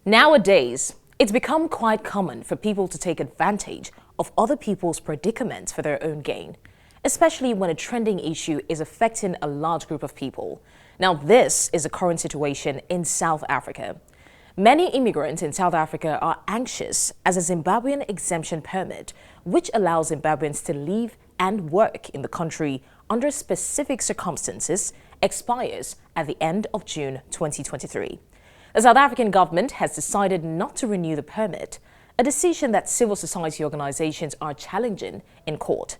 Nowadays, it's become quite common for people to take advantage of other people's predicaments for their own gain, especially when a trending issue is affecting a large group of people. Now, this is the current situation in South Africa. Many immigrants in South Africa are anxious as a Zimbabwean Exemption Permit, which allows Zimbabweans to live and work in the country under specific circumstances, expires at the end of June 2023. The South African government has decided not to renew the permit, a decision that civil society organizations are challenging in court.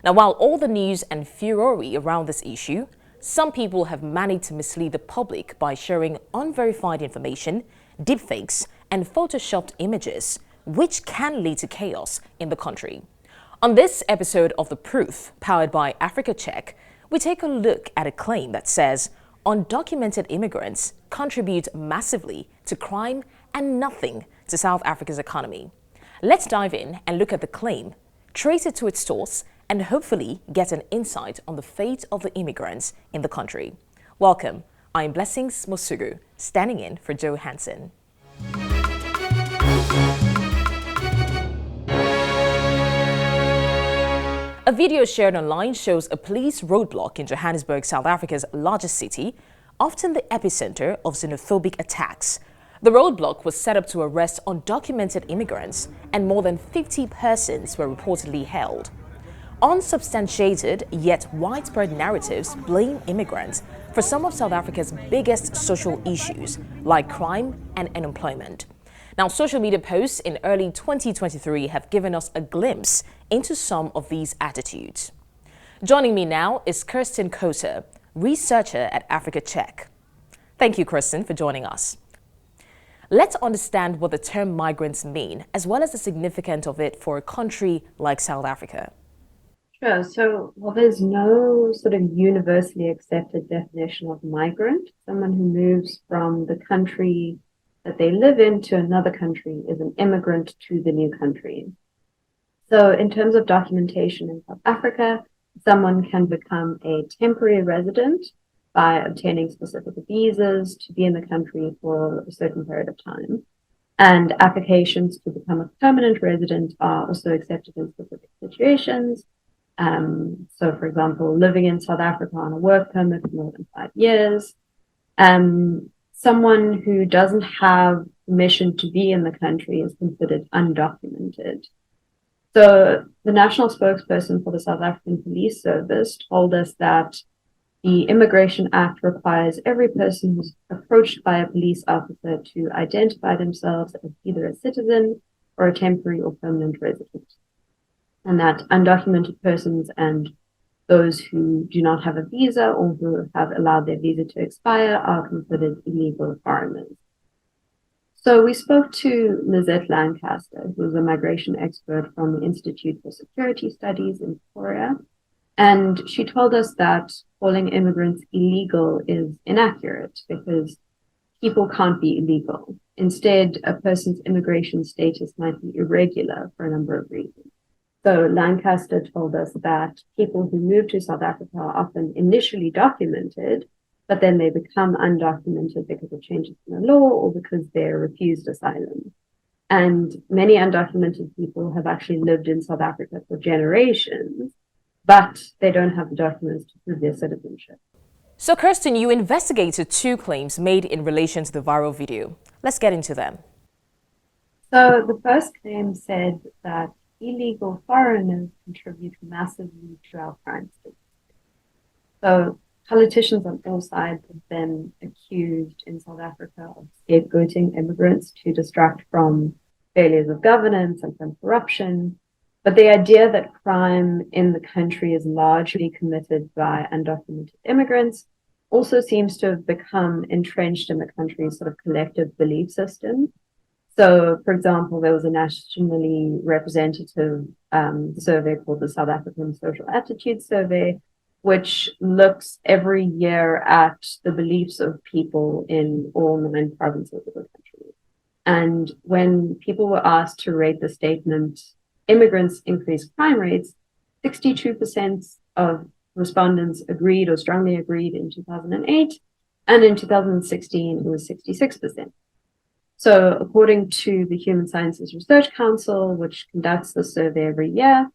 Now, while all the news and furore around this issue, some people have managed to mislead the public by sharing unverified information, deepfakes, and photoshopped images, which can lead to chaos in the country. On this episode of The Proof, powered by Africa Check, we take a look at a claim that says undocumented immigrants contribute massively to crime and nothing to South Africa's economy. Let's dive in and look at the claim, trace it to its source, and hopefully get an insight on the fate of the immigrants in the country. Welcome, I'm Blessings Mosugu, standing in for Joe Hansen. A video shared online shows a police roadblock in Johannesburg, South Africa's largest city, often the epicenter of xenophobic attacks. The roadblock was set up to arrest undocumented immigrants, and more than 50 persons were reportedly held. Unsubstantiated yet widespread narratives blame immigrants for some of South Africa's biggest social issues, like crime and unemployment. Now, social media posts in early 2023 have given us a glimpse into some of these attitudes. Joining me now is Kirsten Cosser, researcher at Africa Check. Thank you, Kirsten, for joining us. Let's understand what the term migrants mean, as well as the significance of it for a country like South Africa. Sure. So, there's no sort of universally accepted definition of migrant. Someone who moves from the country that they live in to another country is an immigrant to the new country. So in terms of documentation in South Africa, someone can become a temporary resident by obtaining specific visas to be in the country for a certain period of time. And applications to become a permanent resident are also accepted in specific situations. So, for example, living in South Africa on a work permit for more than 5 years. Someone who doesn't have permission to be in the country is considered undocumented. So the national spokesperson for the South African Police Service told us that the Immigration Act requires every person who's approached by a police officer to identify themselves as either a citizen or a temporary or permanent resident. And that undocumented persons and those who do not have a visa or who have allowed their visa to expire are considered illegal foreigners. So we spoke to Lizette Lancaster, who's a migration expert from the Institute for Security Studies in Pretoria, and she told us that calling immigrants illegal is inaccurate because people can't be illegal. Instead, a person's immigration status might be irregular for a number of reasons. So Lancaster told us that people who move to South Africa are often initially documented, but then they become undocumented because of changes in the law or because they're refused asylum. And many undocumented people have actually lived in South Africa for generations, but they don't have the documents to prove their citizenship. So, Kirsten, you investigated 2 claims made in relation to the viral video. Let's get into them. So the first claim said that illegal foreigners contribute massively to our crime statistics. So politicians on all sides have been accused in South Africa of scapegoating immigrants to distract from failures of governance and from corruption. But the idea that crime in the country is largely committed by undocumented immigrants also seems to have become entrenched in the country's sort of collective belief system. So, for example, there was a nationally representative survey called the South African Social Attitude Survey, which looks every year at the beliefs of people in all 9 provinces of the country. And when people were asked to rate the statement, immigrants increase crime rates, 62% of respondents agreed or strongly agreed in 2008, and in 2016 it was 66%. So according to the Human Sciences Research Council, which conducts the survey every year,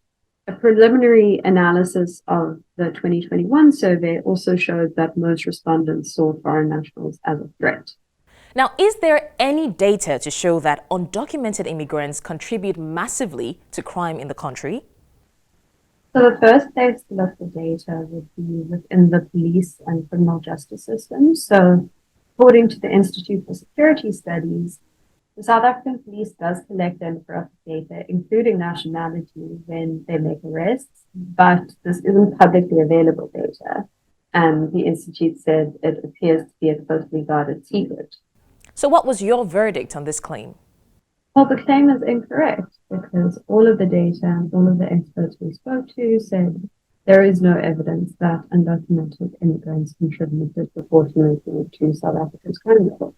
a preliminary analysis of the 2021 survey also showed that most respondents saw foreign nationals as a threat. Now, is there any data to show that undocumented immigrants contribute massively to crime in the country? So the first place to look for data would be within the police and criminal justice systems. So according to the Institute for Security Studies, the South African police does collect demographic data, including nationality, when they make arrests, but this isn't publicly available data. And the Institute said it appears to be a closely guarded secret. So what was your verdict on this claim? Well, the claim is incorrect because all of the data and all of the experts we spoke to said there is no evidence that undocumented immigrants contribute disproportionately to South Africa's crime level.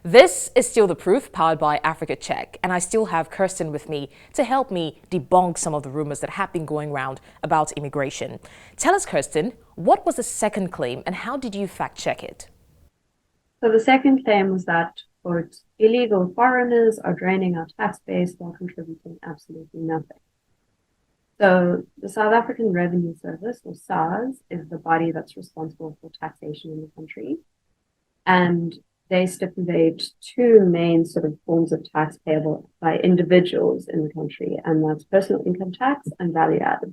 This is still The Proof, powered by Africa Check, and I still have Kirsten with me to help me debunk some of the rumors that have been going around about immigration. Tell us, Kirsten, what was the second claim and how did you fact check it? So the second claim was that, quote, illegal foreigners are draining our tax base while contributing absolutely nothing. So the South African Revenue Service, or SARS, is the body that's responsible for taxation in the country. And they stipulate two main sort of forms of tax payable by individuals in the country, and that's personal income tax and value added.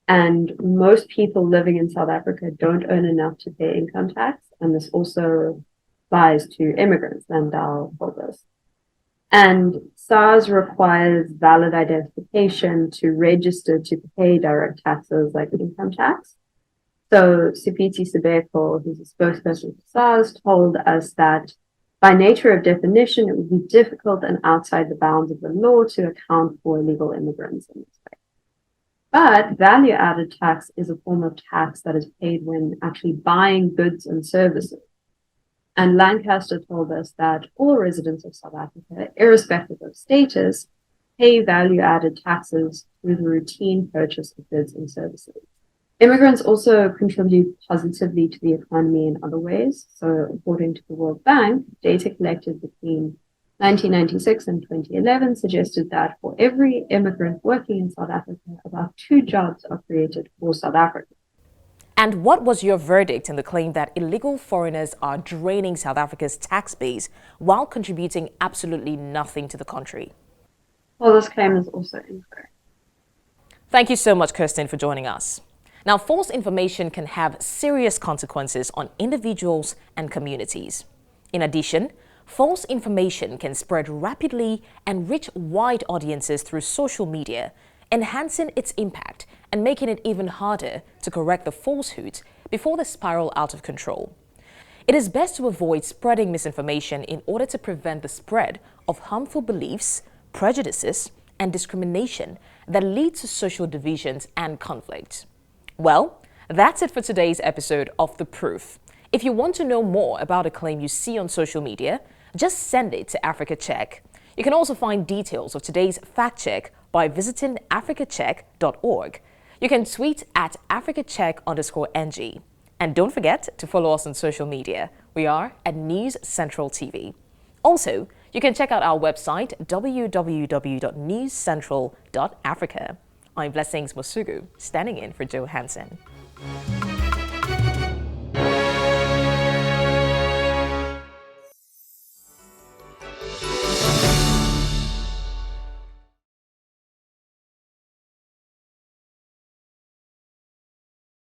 And most people living in South Africa don't earn enough to pay income tax, and this also applies to immigrants, Landau told us. And SARS requires valid identification to register to pay direct taxes like income tax. So Sipiti Sibeko, who's a spokesperson for SARS, told us that by nature of definition, it would be difficult and outside the bounds of the law to account for illegal immigrants in this way. But value-added tax is a form of tax that is paid when actually buying goods and services. And Lancaster told us that all residents of South Africa, irrespective of status, pay value-added taxes through the routine purchase of goods and services. Immigrants also contribute positively to the economy in other ways. So according to the World Bank, data collected between 1996 and 2011 suggested that for every immigrant working in South Africa, about 2 jobs are created for South Africa. And what was your verdict in the claim that illegal foreigners are draining South Africa's tax base while contributing absolutely nothing to the country? Well, this claim is also incorrect. Thank you so much, Kirsten, for joining us. Now, false information can have serious consequences on individuals and communities. In addition, false information can spread rapidly and reach wide audiences through social media, enhancing its impact and making it even harder to correct the falsehoods before they spiral out of control. It is best to avoid spreading misinformation in order to prevent the spread of harmful beliefs, prejudices, and discrimination that lead to social divisions and conflict. Well, that's it for today's episode of The Proof. If you want to know more about a claim you see on social media, just send it to Africa Check. You can also find details of today's fact check by visiting africacheck.org. You can tweet at africacheck_NG. And don't forget to follow us on social media. We are at News Central TV. Also, you can check out our website, www.newscentral.africa. I'm Blessings Mosugu, standing in for Joe Hansen.